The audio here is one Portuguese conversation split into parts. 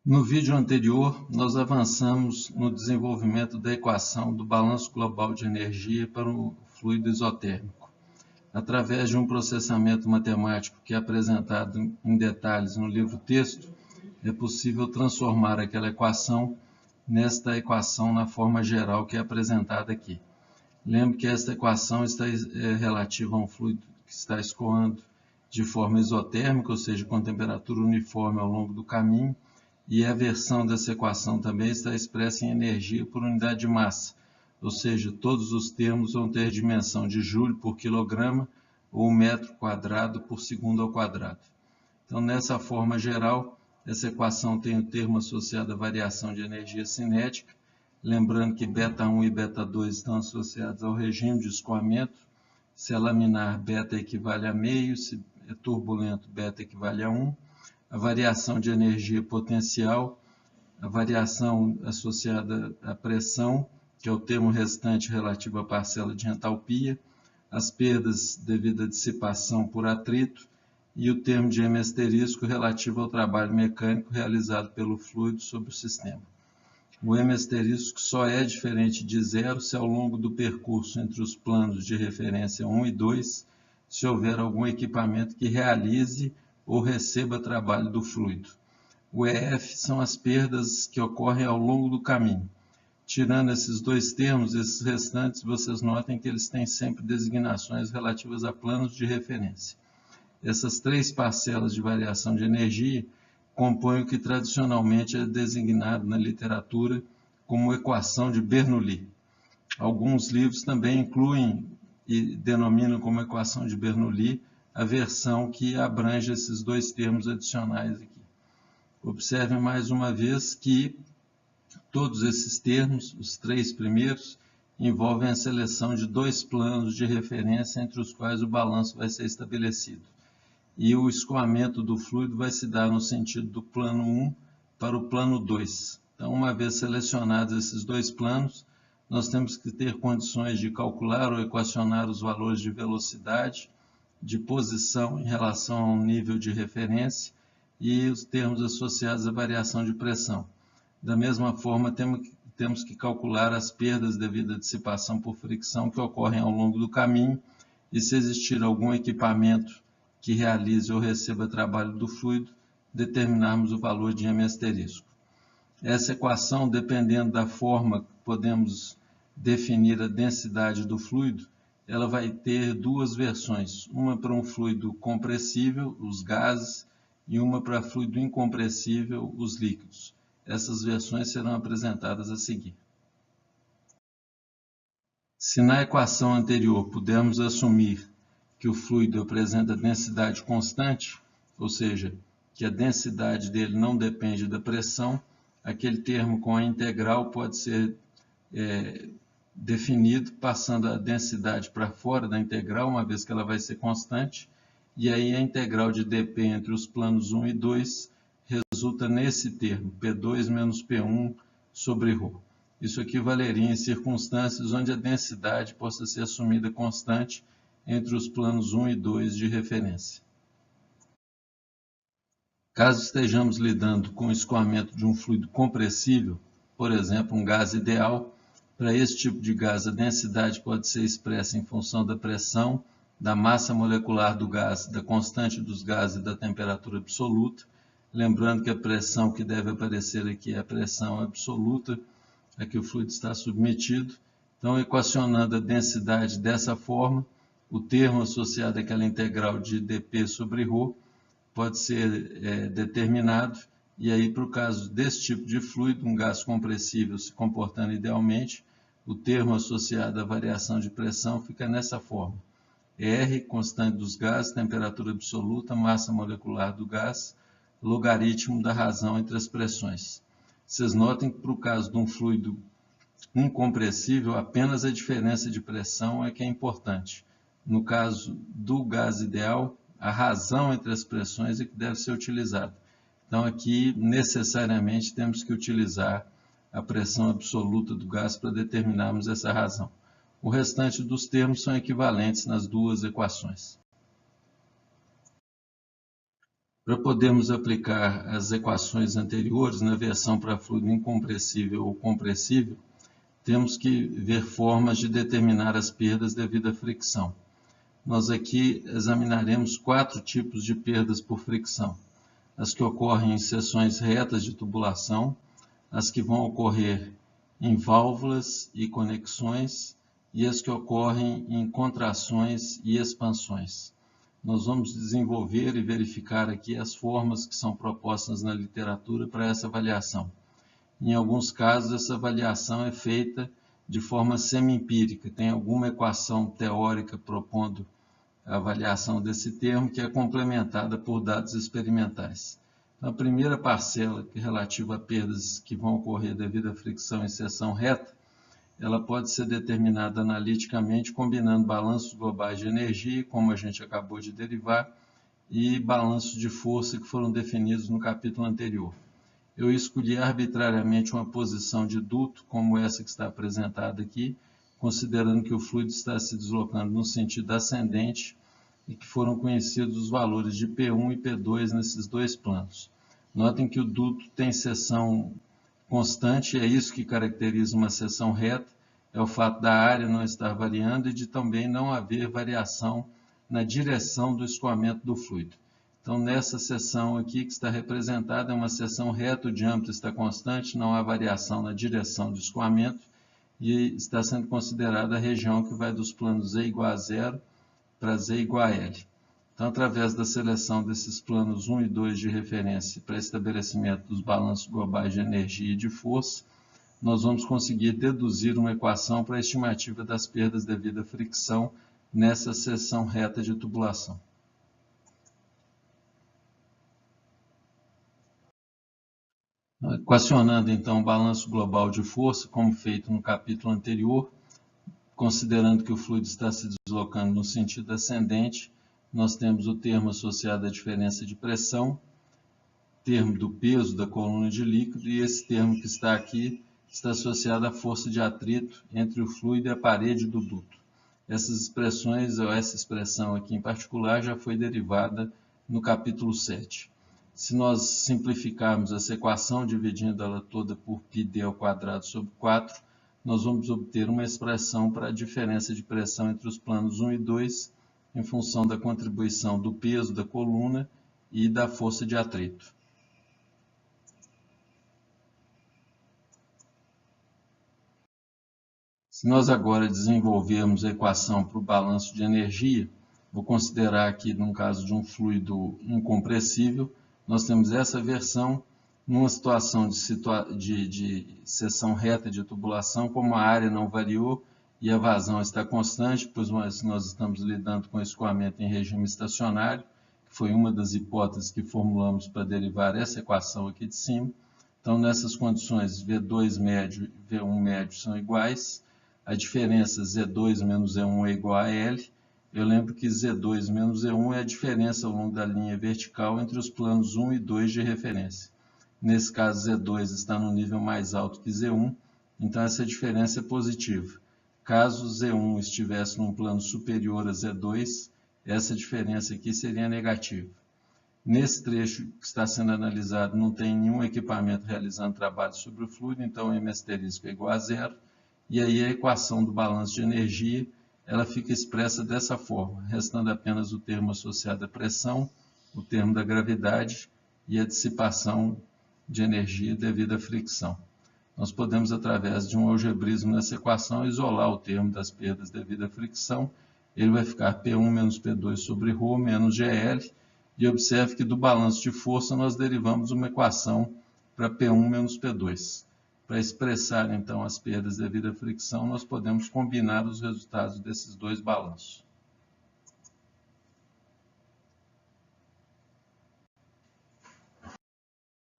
No vídeo anterior, nós avançamos no desenvolvimento da equação do balanço global de energia para o fluido isotérmico. Através de um processamento matemático que é apresentado em detalhes no livro-texto, é possível transformar aquela equação nesta equação na forma geral que é apresentada aqui. Lembre que esta equação está relativa a um fluido que está escoando de forma isotérmica, ou seja, com temperatura uniforme ao longo do caminho, e a versão dessa equação também está expressa em energia por unidade de massa, ou seja, todos os termos vão ter dimensão de joule por quilograma ou metro quadrado por segundo ao quadrado. Então, nessa forma geral, essa equação tem o termo associado à variação de energia cinética, lembrando que β1 e β2 estão associados ao regime de escoamento. Se é laminar, β equivale a meio, se é turbulento, β equivale a 1. A variação de energia potencial, a variação associada à pressão, que é o termo restante relativo à parcela de entalpia, as perdas devido à dissipação por atrito e o termo de M asterisco relativo ao trabalho mecânico realizado pelo fluido sobre o sistema. O M asterisco só é diferente de zero se ao longo do percurso entre os planos de referência 1 e 2, se houver algum equipamento que realize ou receba trabalho do fluido. O EF são as perdas que ocorrem ao longo do caminho. Tirando esses dois termos, esses restantes, vocês notem que eles têm sempre designações relativas a planos de referência. Essas três parcelas de variação de energia compõem o que tradicionalmente é designado na literatura como equação de Bernoulli. Alguns livros também incluem e denominam como equação de Bernoulli a versão que abrange esses dois termos adicionais aqui. Observem mais uma vez que todos esses termos, os três primeiros, envolvem a seleção de dois planos de referência entre os quais o balanço vai ser estabelecido. E o escoamento do fluido vai se dar no sentido do plano 1 para o plano 2. Então, uma vez selecionados esses dois planos, nós temos que ter condições de calcular ou equacionar os valores de velocidade, de posição em relação ao nível de referência e os termos associados à variação de pressão. Da mesma forma, temos que calcular as perdas devido à dissipação por fricção que ocorrem ao longo do caminho e se existir algum equipamento que realize ou receba trabalho do fluido, determinarmos o valor de M asterisco. Essa equação, dependendo da forma que podemos definir a densidade do fluido, ela vai ter duas versões, uma para um fluido compressível, os gases, e uma para fluido incompressível, os líquidos. Essas versões serão apresentadas a seguir. Se na equação anterior pudermos assumir que o fluido apresenta densidade constante, ou seja, que a densidade dele não depende da pressão, aquele termo com a integral pode ser definido passando a densidade para fora da integral, uma vez que ela vai ser constante, e aí a integral de dp entre os planos 1 e 2 resulta nesse termo, P2 menos P1 sobre ρ. Isso equivaleria em circunstâncias onde a densidade possa ser assumida constante entre os planos 1 e 2 de referência. Caso estejamos lidando com o escoamento de um fluido compressível, por exemplo, um gás ideal, para esse tipo de gás a densidade pode ser expressa em função da pressão, da massa molecular do gás, da constante dos gases e da temperatura absoluta. Lembrando que a pressão que deve aparecer aqui é a pressão absoluta a que o fluido está submetido. Então, equacionando a densidade dessa forma, o termo associado àquela integral de dp sobre ρ pode ser determinado, e aí, para o caso desse tipo de fluido, um gás compressível se comportando idealmente, o termo associado à variação de pressão fica nessa forma. R, constante dos gases, temperatura absoluta, massa molecular do gás, logaritmo da razão entre as pressões. Vocês notem que, para o caso de um fluido incompressível, apenas a diferença de pressão é que é importante. No caso do gás ideal, a razão entre as pressões é que deve ser utilizada. Então, aqui, necessariamente, temos que utilizar a pressão absoluta do gás para determinarmos essa razão. O restante dos termos são equivalentes nas duas equações. Para podermos aplicar as equações anteriores na versão para fluido incompressível ou compressível, temos que ver formas de determinar as perdas devido à fricção. Nós aqui examinaremos 4 tipos de perdas por fricção. As que ocorrem em seções retas de tubulação, as que vão ocorrer em válvulas e conexões e as que ocorrem em contrações e expansões. Nós vamos desenvolver e verificar aqui as formas que são propostas na literatura para essa avaliação. Em alguns casos, essa avaliação é feita de forma semi-empírica, tem alguma equação teórica propondo a avaliação desse termo, que é complementada por dados experimentais. Então, a primeira parcela, que é relativa a perdas que vão ocorrer devido à fricção em seção reta, ela pode ser determinada analiticamente combinando balanços globais de energia, como a gente acabou de derivar, e balanços de força que foram definidos no capítulo anterior. Eu escolhi arbitrariamente uma posição de duto, como essa que está apresentada aqui, considerando que o fluido está se deslocando no sentido ascendente e que foram conhecidos os valores de P1 e P2 nesses dois planos. Notem que o duto tem seção constante, é isso que caracteriza uma seção reta, é o fato da área não estar variando e de também não haver variação na direção do escoamento do fluido. Então, nessa seção aqui que está representada, é uma seção reta, o diâmetro está constante, não há variação na direção do escoamento e está sendo considerada a região que vai dos planos Z igual a 0 para Z igual a L. Então, através da seleção desses planos 1 e 2 de referência para estabelecimento dos balanços globais de energia e de força, nós vamos conseguir deduzir uma equação para a estimativa das perdas devido à fricção nessa seção reta de tubulação. Equacionando então o balanço global de força, como feito no capítulo anterior, considerando que o fluido está se deslocando no sentido ascendente, nós temos o termo associado à diferença de pressão, termo do peso da coluna de líquido, e esse termo que está aqui está associado à força de atrito entre o fluido e a parede do duto. Essas expressões, ou essa expressão aqui em particular, já foi derivada no capítulo 7. Se nós simplificarmos essa equação, dividindo ela toda por πd ao quadrado sobre 4, nós vamos obter uma expressão para a diferença de pressão entre os planos 1 e 2, em função da contribuição do peso da coluna e da força de atrito. Se nós agora desenvolvermos a equação para o balanço de energia, vou considerar aqui, no caso de um fluido incompressível, nós temos essa versão numa situação de seção reta de tubulação, como a área não variou e a vazão está constante, pois nós estamos lidando com escoamento em regime estacionário, que foi uma das hipóteses que formulamos para derivar essa equação aqui de cima. Então, nessas condições, V2 médio e V1 médio são iguais, a diferença Z2 menos Z1 é igual a L. Eu lembro que Z2 menos Z1 é a diferença ao longo da linha vertical entre os planos 1 e 2 de referência. Nesse caso, Z2 está no nível mais alto que Z1, então essa diferença é positiva. Caso Z1 estivesse num plano superior a Z2, essa diferença aqui seria negativa. Nesse trecho que está sendo analisado, não tem nenhum equipamento realizando trabalho sobre o fluido, então o M asterisco é igual a 0. E aí a equação do balanço de energia, ela fica expressa dessa forma, restando apenas o termo associado à pressão, o termo da gravidade e a dissipação de energia devido à fricção. Nós podemos, através de um algebrismo nessa equação, isolar o termo das perdas devido à fricção. Ele vai ficar P1 menos P2 sobre ρ menos GL. E observe que do balanço de força nós derivamos uma equação para P1 menos P2. Para expressar, então, as perdas devido à fricção, nós podemos combinar os resultados desses dois balanços.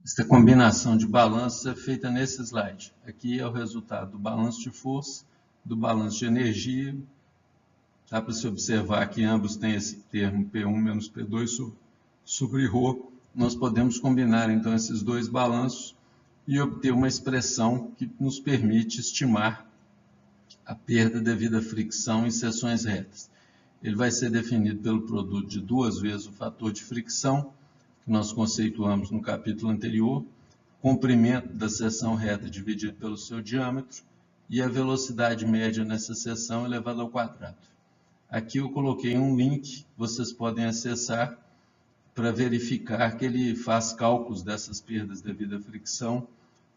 Esta combinação de balanços é feita nesse slide. Aqui é o resultado do balanço de força, do balanço de energia. Dá para se observar que ambos têm esse termo P1 menos P2 sobre ρ. Nós podemos combinar, então, esses dois balanços e obter uma expressão que nos permite estimar a perda devido à fricção em seções retas. Ele vai ser definido pelo produto de 2 vezes o fator de fricção, que nós conceituamos no capítulo anterior, comprimento da seção reta dividido pelo seu diâmetro e a velocidade média nessa seção elevada ao quadrado. Aqui eu coloquei um link, vocês podem acessar para verificar que ele faz cálculos dessas perdas devido à fricção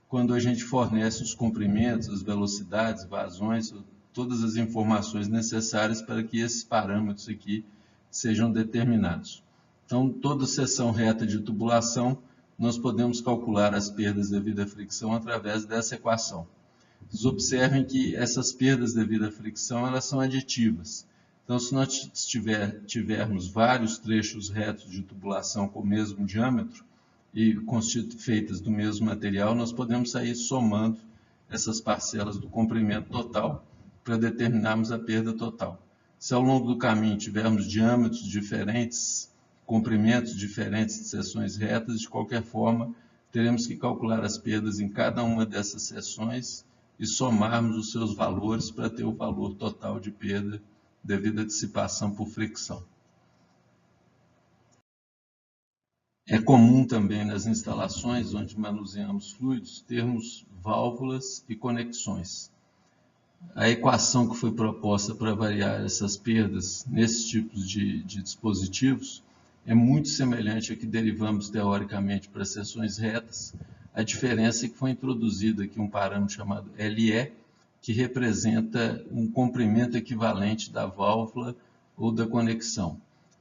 quando a gente fornece os comprimentos, as velocidades, vazões, todas as informações necessárias para que esses parâmetros aqui sejam determinados. Então, toda seção reta de tubulação, nós podemos calcular as perdas devido à fricção através dessa equação. Vocês observem que essas perdas devido à fricção, elas são aditivas. Então, se nós tivermos vários trechos retos de tubulação com o mesmo diâmetro e feitas do mesmo material, nós podemos sair somando essas parcelas do comprimento total para determinarmos a perda total. Se ao longo do caminho tivermos diâmetros diferentes, comprimentos diferentes de seções retas, de qualquer forma, teremos que calcular as perdas em cada uma dessas seções e somarmos os seus valores para ter o valor total de perda devido à dissipação por fricção. É comum também nas instalações onde manuseamos fluidos termos válvulas e conexões. A equação que foi proposta para variar essas perdas nesses tipos de dispositivos é muito semelhante à que derivamos teoricamente para seções retas. A diferença é que foi introduzido aqui um parâmetro chamado LE, que representa um comprimento equivalente da válvula ou da conexão.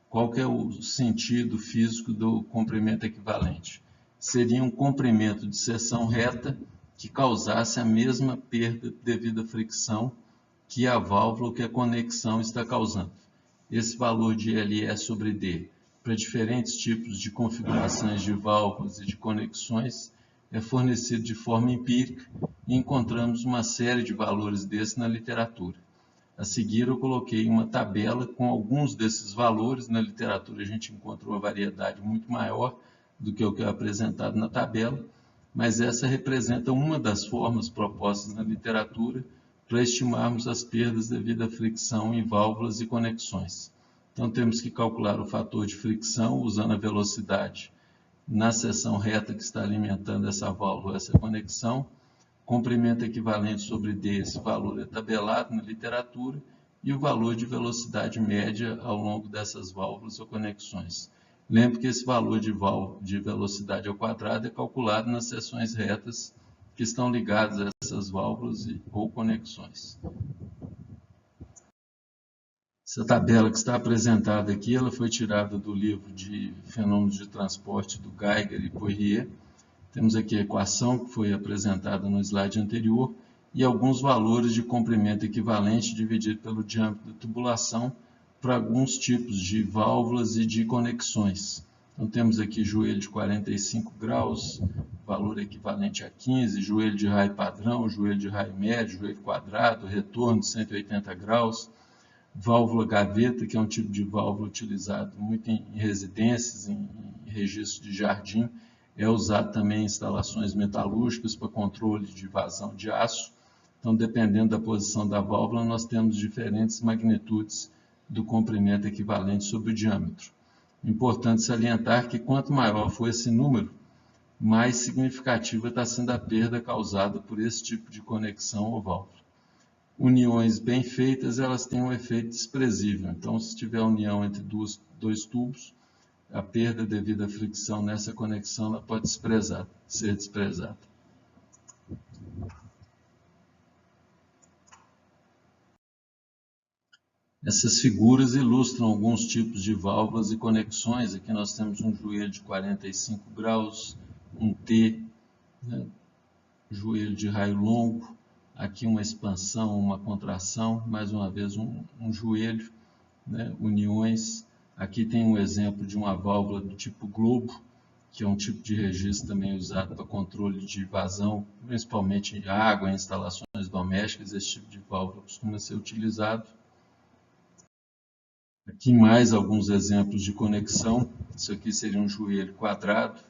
Qual que é o sentido físico do comprimento equivalente? Seria um comprimento de seção reta que causasse a mesma perda devido à fricção que a válvula ou que a conexão está causando. Esse valor de LE sobre D para diferentes tipos de configurações de válvulas e de conexões é fornecido de forma empírica e encontramos uma série de valores desses na literatura. A seguir eu coloquei uma tabela com alguns desses valores. Na literatura a gente encontra uma variedade muito maior do que o que é apresentado na tabela, mas essa representa uma das formas propostas na literatura para estimarmos as perdas devido à fricção em válvulas e conexões. Então temos que calcular o fator de fricção usando a velocidade na seção reta que está alimentando essa válvula, essa conexão, comprimento equivalente sobre D, esse valor é tabelado na literatura, e o valor de velocidade média ao longo dessas válvulas ou conexões. Lembre que esse valor de velocidade ao quadrado é calculado nas seções retas que estão ligadas a essas válvulas ou conexões. Essa tabela que está apresentada aqui, ela foi tirada do livro de Fenômenos de Transporte do Geiger e Poirier. Temos aqui a equação que foi apresentada no slide anterior e alguns valores de comprimento equivalente dividido pelo diâmetro da tubulação para alguns tipos de válvulas e de conexões. Então temos aqui joelho de 45 graus, valor equivalente a 15, joelho de raio padrão, joelho de raio médio, joelho quadrado, retorno de 180 graus, válvula gaveta, que é um tipo de válvula utilizado muito em residências, em registro de jardim, é usado também em instalações metalúrgicas para controle de vazão de aço. Então, dependendo da posição da válvula, nós temos diferentes magnitudes do comprimento equivalente sobre o diâmetro. Importante salientar que quanto maior for esse número, mais significativa está sendo a perda causada por esse tipo de conexão ou válvula. Uniões bem feitas, elas têm um efeito desprezível. Então, se tiver união entre dois tubos, a perda devido à fricção nessa conexão ela pode ser desprezada. Essas figuras ilustram alguns tipos de válvulas e conexões. Aqui nós temos um joelho de 45 graus, um T, né? Joelho de raio longo, aqui uma expansão, uma contração, mais uma vez um joelho, né? Uniões. Aqui tem um exemplo de uma válvula do tipo globo, que é um tipo de registro também usado para controle de vazão, principalmente em água, em instalações domésticas. Esse tipo de válvula costuma ser utilizado. Aqui mais alguns exemplos de conexão. Isso aqui seria um joelho quadrado,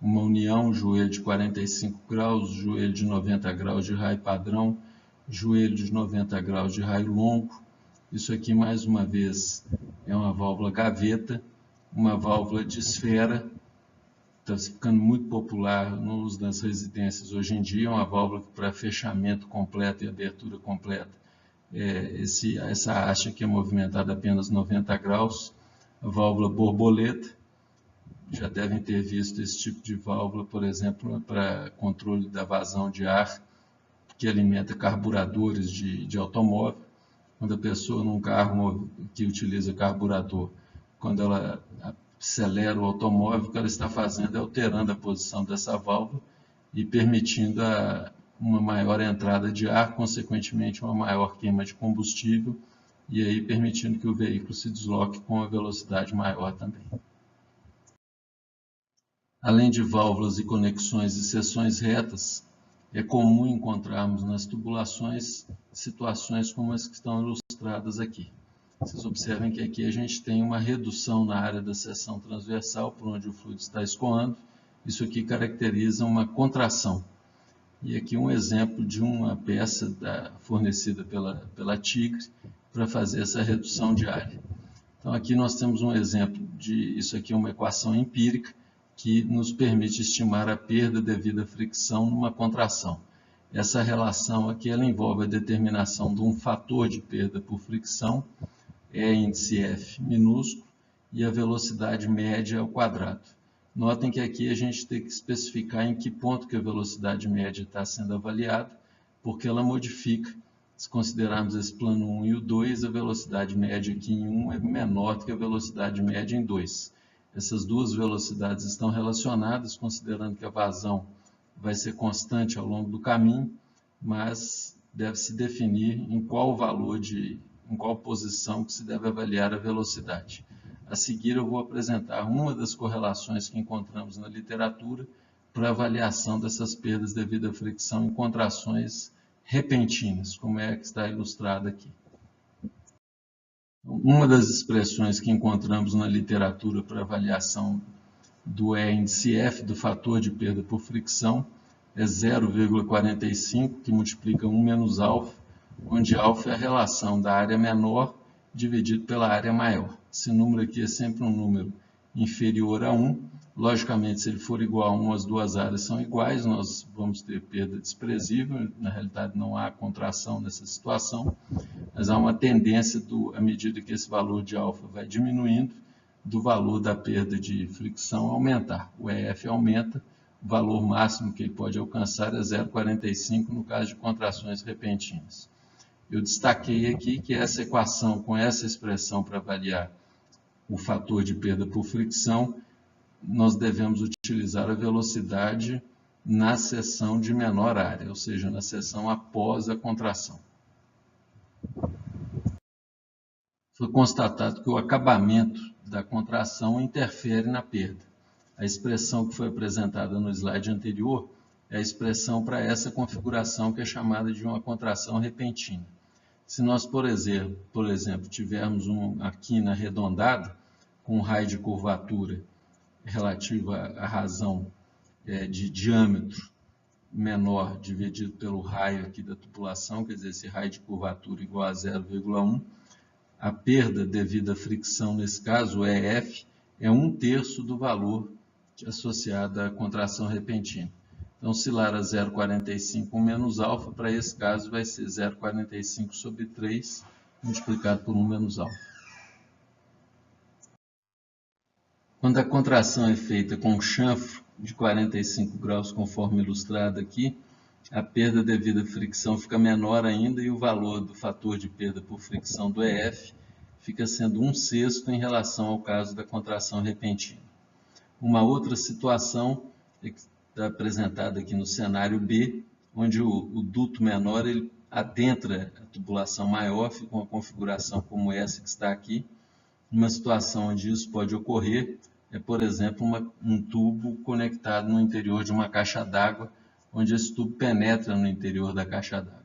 uma união, um joelho de 45 graus, joelho de 90 graus de raio padrão, joelho de 90 graus de raio longo. Isso aqui, mais uma vez, é uma válvula gaveta, uma válvula de esfera, está ficando muito popular no uso das residências hoje em dia, uma válvula para fechamento completo e abertura completa. Essa haste aqui é movimentada apenas 90 graus, a válvula borboleta. Já devem ter visto esse tipo de válvula, por exemplo, para controle da vazão de ar, que alimenta carburadores de automóvel. Quando a pessoa num carro que utiliza carburador, quando ela acelera o automóvel, o que ela está fazendo é alterando a posição dessa válvula e permitindo uma maior entrada de ar, consequentemente uma maior queima de combustível, e aí permitindo que o veículo se desloque com uma velocidade maior também. Além de válvulas e conexões e seções retas, é comum encontrarmos nas tubulações situações como as que estão ilustradas aqui. Vocês observem que aqui a gente tem uma redução na área da seção transversal, por onde o fluido está escoando. Isso aqui caracteriza uma contração. E aqui um exemplo de uma peça fornecida pela Tigre para fazer essa redução de área. Então aqui nós temos um exemplo isso aqui é uma equação empírica, que nos permite estimar a perda devido à fricção numa contração. Essa relação aqui ela envolve a determinação de um fator de perda por fricção, índice F minúsculo, e a velocidade média ao quadrado. Notem que aqui a gente tem que especificar em que ponto que a velocidade média está sendo avaliada, porque ela modifica. Se considerarmos esse plano 1 e o 2, a velocidade média aqui em 1 é menor do que a velocidade média em 2. Essas duas velocidades estão relacionadas, considerando que a vazão vai ser constante ao longo do caminho, mas deve-se definir em qual em qual posição que se deve avaliar a velocidade. A seguir eu vou apresentar uma das correlações que encontramos na literatura para avaliação dessas perdas devido à fricção em contrações repentinas, como é que está ilustrada aqui. Uma das expressões que encontramos na literatura para avaliação do índice F, do fator de perda por fricção, é 0,45, que multiplica 1 menos alfa, onde alfa é a relação da área menor dividido pela área maior. Esse número aqui é sempre um número inferior a 1. Logicamente, se ele for igual a 1, as duas áreas são iguais, nós vamos ter perda desprezível. Na realidade, não há contração nessa situação, mas há uma tendência, à medida que esse valor de alfa vai diminuindo, do valor da perda de fricção aumentar. O EF aumenta, o valor máximo que ele pode alcançar é 0,45 no caso de contrações repentinas. Eu destaquei aqui que essa equação, com essa expressão para avaliar o fator de perda por fricção, nós devemos utilizar a velocidade na seção de menor área, ou seja, na seção após a contração. Foi constatado que o acabamento da contração interfere na perda. A expressão que foi apresentada no slide anterior é a expressão para essa configuração que é chamada de uma contração repentina. Se nós, por exemplo, tivermos uma quina arredondada com um raio de curvatura relativa à razão de diâmetro menor dividido pelo raio aqui da tubulação, quer dizer, esse raio de curvatura igual a 0,1, a perda devido à fricção, nesse caso, o EF, é 1/3 do valor associado à contração repentina. Então, oscilar a 0,45 menos alfa, para esse caso, vai ser 0,45 sobre 3, multiplicado por 1 menos alfa. Quando a contração é feita com um chanfro de 45 graus, conforme ilustrado aqui, a perda devido à fricção fica menor ainda e o valor do fator de perda por fricção do EF fica sendo 1/6 em relação ao caso da contração repentina. Uma outra situação está apresentada aqui no cenário B, onde o duto menor ele adentra a tubulação maior, fica uma configuração como essa que está aqui. Uma situação onde isso pode ocorrer é, por exemplo, um tubo conectado no interior de uma caixa d'água, onde esse tubo penetra no interior da caixa d'água.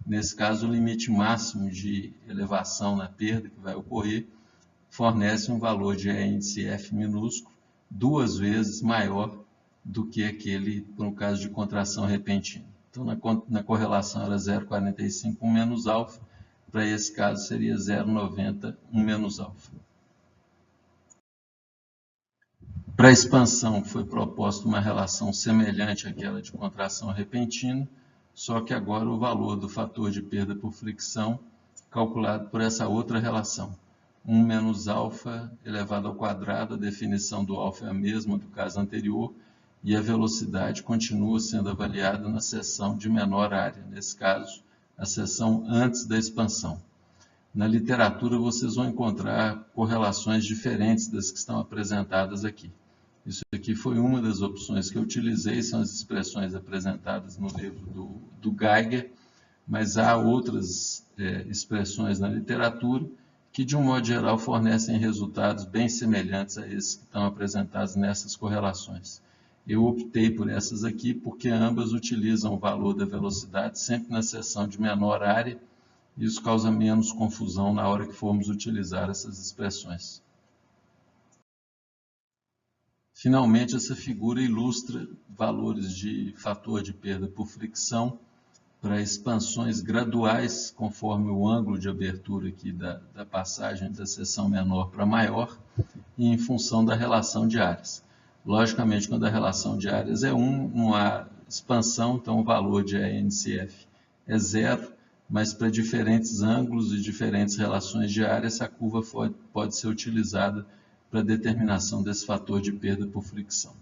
Nesse caso, o limite máximo de elevação na perda que vai ocorrer fornece um valor de índice F minúsculo 2 vezes maior do que aquele no caso de contração repentina. Então, na correlação era 0,45 menos alfa, para esse caso seria 0,90 menos alfa. Para a expansão, foi proposta uma relação semelhante àquela de contração repentina, só que agora o valor do fator de perda por fricção calculado por essa outra relação. 1 menos alfa elevado ao quadrado, a definição do alfa é a mesma do caso anterior, e a velocidade continua sendo avaliada na seção de menor área, nesse caso, a seção antes da expansão. Na literatura, vocês vão encontrar correlações diferentes das que estão apresentadas aqui. Isso aqui foi uma das opções que eu utilizei, são as expressões apresentadas no livro do Geiger, mas há outras expressões na literatura que, de um modo geral, fornecem resultados bem semelhantes a esses que estão apresentados nessas correlações. Eu optei por essas aqui porque ambas utilizam o valor da velocidade sempre na seção de menor área, e isso causa menos confusão na hora que formos utilizar essas expressões. Finalmente, essa figura ilustra valores de fator de perda por fricção para expansões graduais, conforme o ângulo de abertura aqui da passagem da seção menor para maior, e em função da relação de áreas. Logicamente, quando a relação de áreas é 1, não há expansão, então o valor de ANCF é 0, mas para diferentes ângulos e diferentes relações de área, essa curva pode ser utilizada para determinação desse fator de perda por fricção.